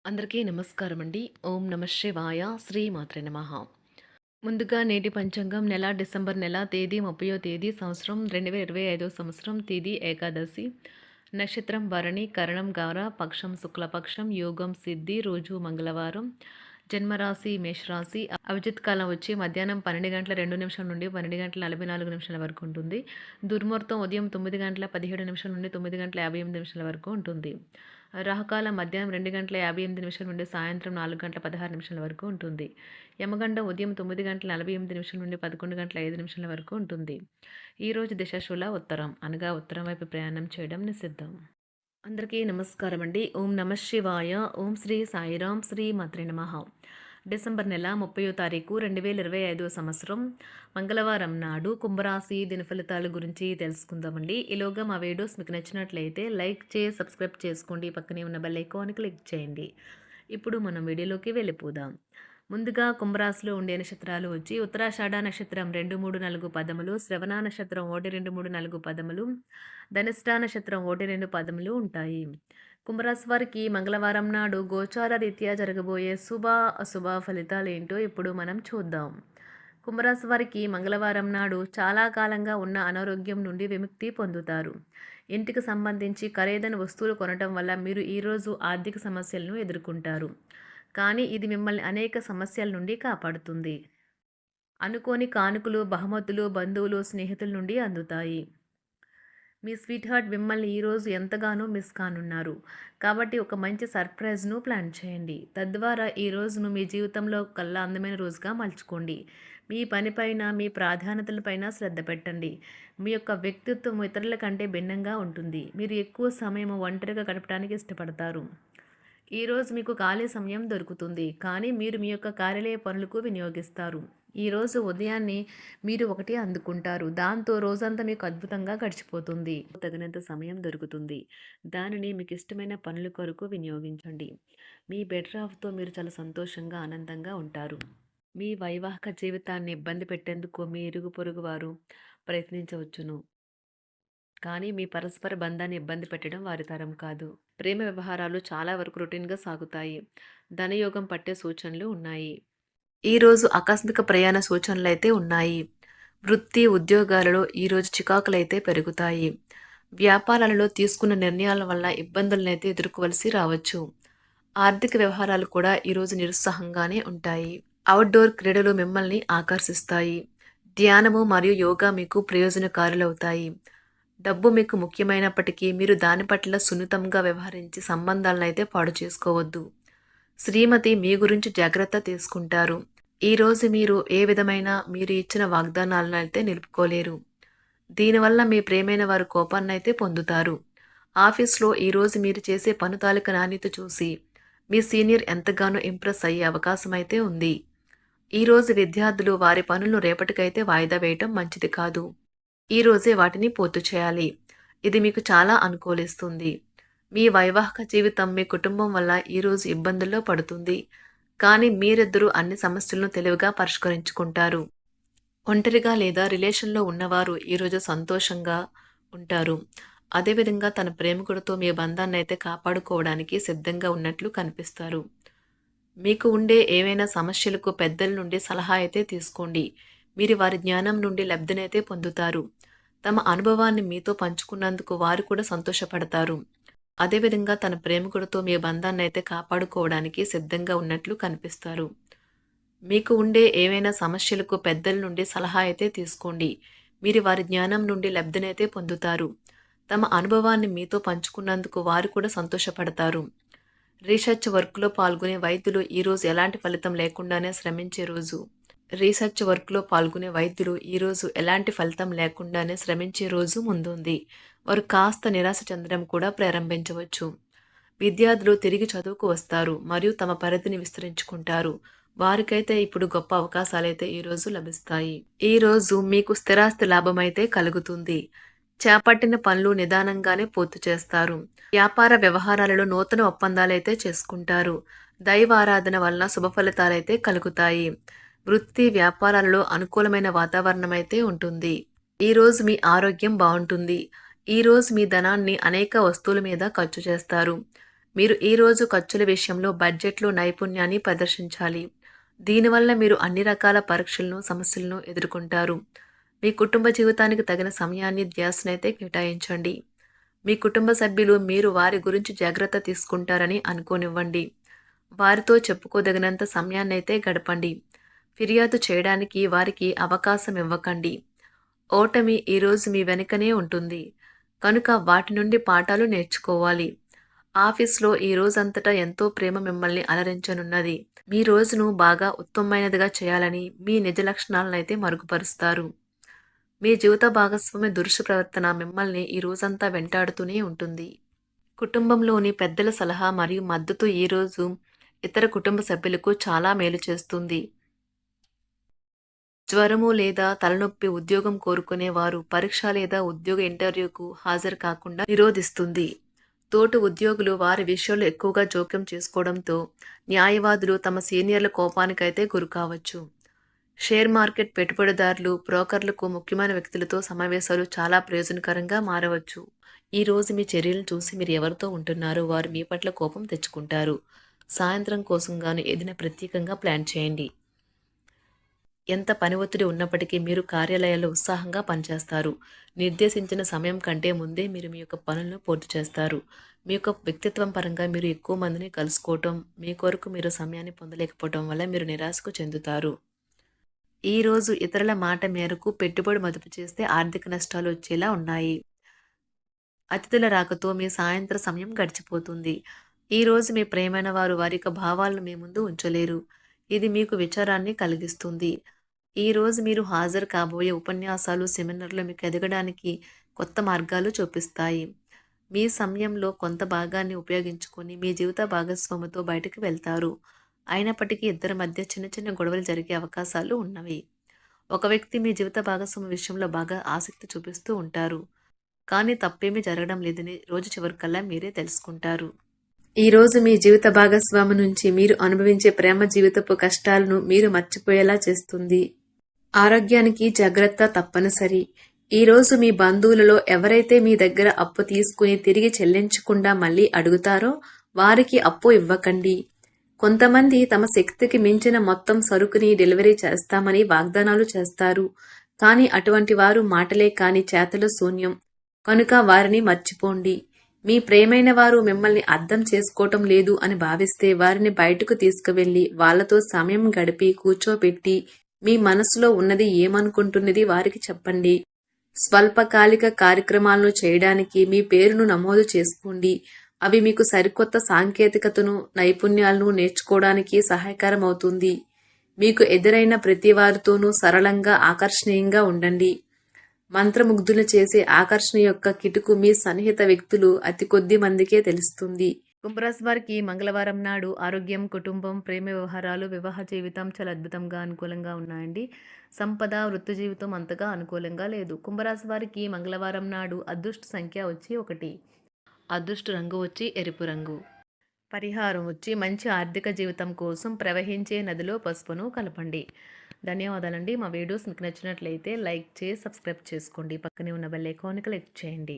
అందరికీ నమస్కారం అండి. ఓం నమ శివాయ. శ్రీమాత్రే నమః. ముందుగా నేటి పంచాంగం నెల డిసెంబర్ నెల తేదీ 30వ తేదీ సంవత్సరం 2025 సంవత్సరం తిథి ఏకాదశి నక్షత్రం భరణి కరణం గార పక్షం శుక్లపక్షం యోగం సిద్ధి రోజు మంగళవారం జన్మరాశి మేషరాశి అభిజిత్ కాలం వచ్చి మధ్యాహ్నం 12 గంటల 2 నిమిషాల నుండి 12 గంటల 44 నిమిషాల వరకు ఉంటుంది. దుర్ముహూర్తం ఉదయం 9 గంటల 17 నిమిషాల నుండి 9 గంటల 58 నిమిషాల వరకు ఉంటుంది. రాహుకాలం మధ్యాహ్నం 2 గంటల 58 నిమిషాల నుండి సాయంత్రం 4 గంటల 16 నిమిషాల వరకు ఉంటుంది. యమగండం ఉదయం 9 గంటల 48 నిమిషాల నుండి 11 గంటల 5 నిమిషాల వరకు ఉంటుంది. ఈరోజు దిశాశూల ఉత్తరం అనగా ఉత్తరం వైపు ప్రయాణం చేయడం నిషిద్ధం. అందరికీ నమస్కారం అండి. ఓం నమ శివాయ. ఓం శ్రీ సాయిరాం శ్రీ మాత్రే నమః. డిసెంబర్ నెల 30వ తారీఖు 2025 సంవత్సరం మంగళవారం నాడు కుంభరాశి దిన ఫలితాల గురించి తెలుసుకుందామండి. ఈలోగా మా వీడియోస్ మీకు నచ్చినట్లయితే లైక్ చేసి సబ్స్క్రైబ్ చేసుకోండి. పక్కనే ఉన్న బెల్ ఐకాన్ క్లిక్ చేయండి. ఇప్పుడు మనం వీడియోలోకి వెళ్ళిపోదాం. ముందుగా కుంభరాశిలో ఉండే నక్షత్రాలు వచ్చి ఉత్తరాషాఢ నక్షత్రం 2, 3, 4 పదములు, శ్రవణ నక్షత్రం 1, 2, 3, 4 పదములు, ధనిష్ట నక్షత్రం 1, 2 పదములు ఉంటాయి. కుంభరాశి వారికి మంగళవారం నాడు గోచార రీత్యా జరగబోయే శుభ అశుభ ఫలితాలు ఏంటో ఇప్పుడు మనం చూద్దాం. కుంభరాశి వారికి మంగళవారం నాడు చాలా కాలంగా ఉన్న అనారోగ్యం నుండి విముక్తి పొందుతారు. ఇంటికి సంబంధించి ఖరీదైన వస్తువులు కొనటం వల్ల మీరు ఈరోజు ఆర్థిక సమస్యలను ఎదుర్కొంటారు. కానీ ఇది మిమ్మల్ని అనేక సమస్యల నుండి కాపాడుతుంది. అనుకోని కానుకలు, బహుమతులు బంధువులు, స్నేహితుల నుండి అందుతాయి. మీ స్వీట్ హార్ట్ మిమ్మల్ని ఈరోజు ఎంతగానో మిస్ కానున్నారు. కాబట్టి ఒక మంచి సర్ప్రైజ్ను ప్లాన్ చేయండి. తద్వారా ఈ రోజును మీ జీవితంలో కల్లా అందమైన రోజుగా మలుచుకోండి. మీ పనిపైన, మీ ప్రాధాన్యతలపైన శ్రద్ధ పెట్టండి. మీ యొక్క వ్యక్తిత్వం ఇతరుల కంటే భిన్నంగా ఉంటుంది. మీరు ఎక్కువ సమయం ఒంటరిగా గడపడానికి ఇష్టపడతారు. ఈరోజు మీకు ఖాళీ సమయం దొరుకుతుంది, కానీ మీరు మీ యొక్క కార్యాలయ పనులకు వినియోగిస్తారు. ఈరోజు ఉదయాన్నే మీరు ఒకటి అందుకుంటారు. దాంతో రోజంతా మీకు అద్భుతంగా గడిచిపోతుంది. తగినంత సమయం దొరుకుతుంది. దానిని మీకు ఇష్టమైన పనుల కొరకు వినియోగించండి. మీ బెటర్ హాఫ్తో మీరు చాలా సంతోషంగా, ఆనందంగా ఉంటారు. మీ వైవాహిక జీవితాన్ని ఇబ్బంది పెట్టేందుకు మీ ఇరుగు పొరుగు వారు ప్రయత్నించవచ్చును. కానీ మీ పరస్పర బంధాన్ని ఇబ్బంది పెట్టడం వారి తరం కాదు. ప్రేమ వ్యవహారాలు చాలా వరకు రొటీన్గా సాగుతాయి. ధనయోగం పట్టే సూచనలు ఉన్నాయి. ఈరోజు ఆకస్మిక ప్రయాణ సూచనలైతే ఉన్నాయి. వృత్తి ఉద్యోగాలలో ఈరోజు చికాకులైతే పెరుగుతాయి. వ్యాపారాలలో తీసుకున్న నిర్ణయాల వల్ల ఇబ్బందులనైతే ఎదుర్కోవలసి రావచ్చు. ఆర్థిక వ్యవహారాలు కూడా ఈరోజు నిరుత్సాహంగానే ఉంటాయి. అవుట్డోర్ క్రీడలు మిమ్మల్ని ఆకర్షిస్తాయి. ధ్యానము మరియు యోగా మీకు ప్రయోజనకారులవుతాయి. డబ్బు మీకు ముఖ్యమైనప్పటికీ మీరు దాని పట్ల సున్నితంగా వ్యవహరించి సంబంధాలను అయితే పాడు చేసుకోవద్దు. శ్రీమతి మీ గురించి జాగ్రత్త తీసుకుంటారు. ఈరోజు మీరు ఏ విధమైన మీరు ఇచ్చిన వాగ్దానాలను అయితే నిలుపుకోలేరు. దీనివల్ల మీ ప్రేమైన వారు కోపాన్నైతే పొందుతారు. ఆఫీస్లో ఈరోజు మీరు చేసే పను తాలూకు నాణ్యత చూసి మీ సీనియర్ ఎంతగానో ఇంప్రెస్ అయ్యే అవకాశం అయితే ఉంది. ఈరోజు విద్యార్థులు వారి పనులను రేపటికైతే వాయిదా వేయటం మంచిది కాదు. ఈరోజే వాటిని పూర్తి చేయాలి. ఇది మీకు చాలా అనుకూలిస్తుంది. మీ వైవాహిక జీవితం మీ కుటుంబం వల్ల ఈరోజు ఇబ్బందుల్లో పడుతుంది. కానీ మీరిద్దరూ అన్ని సమస్యలను తెలివిగా పరిష్కరించుకుంటారు. ఒంటరిగా లేదా రిలేషన్లో ఉన్నవారు ఈరోజు సంతోషంగా ఉంటారు. అదేవిధంగా తన ప్రేమికుడితో మీ బంధాన్ని అయితే కాపాడుకోవడానికి సిద్ధంగా ఉన్నట్లు కనిపిస్తారు. మీకు ఉండే ఏవైనా సమస్యలకు పెద్దల నుండి సలహా అయితే తీసుకోండి. మీరు వారి జ్ఞానం నుండి లబ్ధినైతే పొందుతారు. తమ అనుభవాన్ని మీతో పంచుకున్నందుకు వారు కూడా సంతోషపడతారు. అదేవిధంగా తన ప్రేమికుడితో మీ బంధాన్ని అయితే కాపాడుకోవడానికి సిద్ధంగా ఉన్నట్లు కనిపిస్తారు. మీకు ఉండే ఏవైనా సమస్యలకు పెద్దల నుండి సలహా అయితే తీసుకోండి. మీరు వారి జ్ఞానం నుండి లబ్ధినైతే పొందుతారు. తమ అనుభవాన్ని మీతో పంచుకున్నందుకు వారు కూడా సంతోషపడతారు. రీసెర్చ్ వర్క్లో పాల్గొనే వైద్యులు ఈరోజు ఎలాంటి ఫలితం లేకుండానే శ్రమించే రోజు. రీసెర్చ్ వర్క్లో పాల్గొనే వైద్యులు ఈరోజు ఎలాంటి ఫలితం లేకుండానే శ్రమించే రోజు ముందుంది. వారు కాస్త నిరాశ చెందడం కూడా ప్రారంభించవచ్చు. విద్యార్థులు తిరిగి చదువుకు వస్తారు మరియు తమ పరిధిని విస్తరించుకుంటారు. వారికైతే ఇప్పుడు గొప్ప అవకాశాలైతే ఈరోజు లభిస్తాయి. ఈరోజు మీకు స్థిరాస్తి లాభమైతే కలుగుతుంది. చేపట్టిన పనులు నిదానంగానే పూర్తి చేస్తారు. వ్యాపార వ్యవహారాలలో నూతన ఒప్పందాలైతే చేసుకుంటారు. దైవ ఆరాధన వలన శుభ ఫలితాలైతే కలుగుతాయి. వృత్తి వ్యాపారాలలో అనుకూలమైన వాతావరణం అయితే ఉంటుంది. ఈరోజు మీ ఆరోగ్యం బాగుంటుంది. ఈరోజు మీ ధనాన్ని అనేక వస్తువుల మీద ఖర్చు చేస్తారు. మీరు ఈరోజు ఖర్చుల విషయంలో బడ్జెట్లో నైపుణ్యాన్ని ప్రదర్శించాలి. దీనివల్ల మీరు అన్ని రకాల పరీక్షలను, సమస్యలను ఎదుర్కొంటారు. మీ కుటుంబ జీవితానికి తగిన సమయాన్ని, ధ్యాసనైతే కేటాయించండి. మీ కుటుంబ సభ్యులు మీరు వారి గురించి జాగ్రత్త తీసుకుంటారని అనుకోనివ్వండి. వారితో చెప్పుకోదగినంత సమయాన్నైతే గడపండి. ఫిర్యాదు చేయడానికి వారికి అవకాశం ఇవ్వకండి. ఓటమి ఈరోజు మీ వెనుకనే ఉంటుంది. కనుక వాటి నుండి పాఠాలు నేర్చుకోవాలి. ఆఫీస్‌లో ఈ రోజంతటా ఎంతో ప్రేమ మిమ్మల్ని అలరించనున్నది. మీ రోజును బాగా ఉత్తమమైనదిగా చేయాలని మీ నిజ లక్షణాలనైతే మరుగుపరుస్తారు. మీ జీవిత భాగస్వామి దురుసు ప్రవర్తన మిమ్మల్ని ఈ రోజంతా వెంటాడుతూనే ఉంటుంది. కుటుంబంలోని పెద్దల సలహా మరియు మద్దతు ఈరోజు ఇతర కుటుంబ సభ్యులకు చాలా మేలు చేస్తుంది. జ్వరము లేదా తలనొప్పి ఉద్యోగం కోరుకునేవారు పరీక్ష లేదా ఉద్యోగ ఇంటర్వ్యూకు హాజరు కాకుండా నిరోధిస్తుంది. తోటి ఉద్యోగులు వారి విషయంలో ఎక్కువగా జోక్యం చేసుకోవడంతో న్యాయవాదులు తమ సీనియర్ల కోపానికైతే గురికావచ్చు. షేర్ మార్కెట్ పెట్టుబడిదారులు, బ్రోకర్లకు ముఖ్యమైన వ్యక్తులతో సమావేశాలు చాలా ప్రయోజనకరంగా మారవచ్చు. ఈ రోజు మీ చర్యలను చూసి మీరు ఎవరితో ఉంటున్నారో వారు మీ పట్ల కోపం తెచ్చుకుంటారు. సాయంత్రం కోసం గాను ఏదైనా ప్రత్యేకంగా ప్లాన్ చేయండి. ఎంత పని ఒత్తిడి ఉన్నప్పటికీ మీరు కార్యాలయాల్లో ఉత్సాహంగా పనిచేస్తారు. నిర్దేశించిన సమయం కంటే ముందే మీరు మీ యొక్క పనులను పూర్తి చేస్తారు. మీ యొక్క వ్యక్తిత్వం పరంగా మీరు ఎక్కువ మందిని కలుసుకోవటం, మీ కొరకు మీరు సమయాన్ని పొందలేకపోవటం వల్ల మీరు నిరాశకు చెందుతారు. ఈరోజు ఇతరుల మాట మేరకు పెట్టుబడి మదుపు చేస్తే ఆర్థిక నష్టాలు వచ్చేలా ఉన్నాయి. అతిథుల రాకతో మీ సాయంత్ర సమయం గడిచిపోతుంది. ఈరోజు మీ ప్రియమైన వారు వారి యొక్క భావాలను మీ ముందు ఉంచలేరు. ఇది మీకు విచారాన్ని కలిగిస్తుంది. ఈరోజు మీరు హాజరు కాబోయే ఉపన్యాసాలు, సెమినార్లు మీకు ఎదగడానికి కొత్త మార్గాలు చూపిస్తాయి. మీ సమయంలో కొంత భాగాన్ని ఉపయోగించుకొని మీ జీవిత భాగస్వామితో బయటకు వెళ్తారు. అయినప్పటికీ ఇద్దరి మధ్య చిన్న చిన్న గొడవలు జరిగే అవకాశాలు ఉన్నవి. ఒక వ్యక్తి మీ జీవిత భాగస్వామి విషయంలో బాగా ఆసక్తి చూపిస్తూ ఉంటారు. కానీ తప్పేమీ జరగడం లేదని రోజు చివరికల్లా మీరే తెలుసుకుంటారు. ఈరోజు మీ జీవిత భాగస్వామి నుంచి మీరు అనుభవించే ప్రేమ జీవితపు కష్టాలను మీరు మర్చిపోయేలా చేస్తుంది. ఆరోగ్యానికి జాగ్రత్త తప్పనిసరి. ఈరోజు మీ బంధువులలో ఎవరైతే మీ దగ్గర అప్పు తీసుకుని తిరిగి చెల్లించకుండా మళ్ళీ అడుగుతారో వారికి అప్పు ఇవ్వకండి. కొంతమంది తమ శక్తికి మించిన మొత్తం సరుకుని డెలివరీ చేస్తామని వాగ్దానాలు చేస్తారు. కానీ అటువంటి వారు మాటలే కాని చేతలు శూన్యం. కనుక వారిని మర్చిపోండి. మీ ప్రేమైన వారు మిమ్మల్ని అర్థం చేసుకోవటం లేదు అని భావిస్తే వారిని బయటకు తీసుకువెళ్ళి వాళ్లతో సమయం గడిపి కూర్చోబెట్టి మీ మనసులో ఉన్నది ఏమనుకుంటున్నది వారికి చెప్పండి. స్వల్పకాలిక కార్యక్రమాలను చేయడానికి మీ పేరును నమోదు చేసుకోండి. అవి మీకు సరికొత్త సాంకేతికతను, నైపుణ్యాలను నేర్చుకోవడానికి సహాయకరం అవుతుంది. మీకు ఎదురైన ప్రతి వారితోనూ సరళంగా, ఆకర్షణీయంగా ఉండండి. మంత్రముగ్ధులు చేసే ఆకర్షణ యొక్క కిటుకు మీ సన్నిహిత వ్యక్తులు అతి కొద్ది మందికే తెలుస్తుంది. కుంభరాశి వారికి మంగళవారం నాడు ఆరోగ్యం, కుటుంబం, ప్రేమ వ్యవహారాలు, వివాహ జీవితం చాలా అద్భుతంగా అనుకూలంగా ఉన్నాయండి. సంపద, వృత్తి జీవితం అంతగా అనుకూలంగా లేదు. కుంభరాశి వారికి మంగళవారం నాడు అదృష్ట సంఖ్య వచ్చి 1, అదృష్ట రంగు వచ్చి ఎరుపు రంగు. పరిహారం వచ్చి మంచి ఆర్థిక జీవితం కోసం ప్రవహించే నదిలో పసుపును కలపండి. ధన్యవాదాలండి. మా వీడియోస్ మీకు నచ్చినట్లయితే లైక్ చేసి సబ్స్క్రైబ్ చేసుకోండి. పక్కనే ఉన్న బెల్ ఐకాన్ని క్లిక్ చేయండి.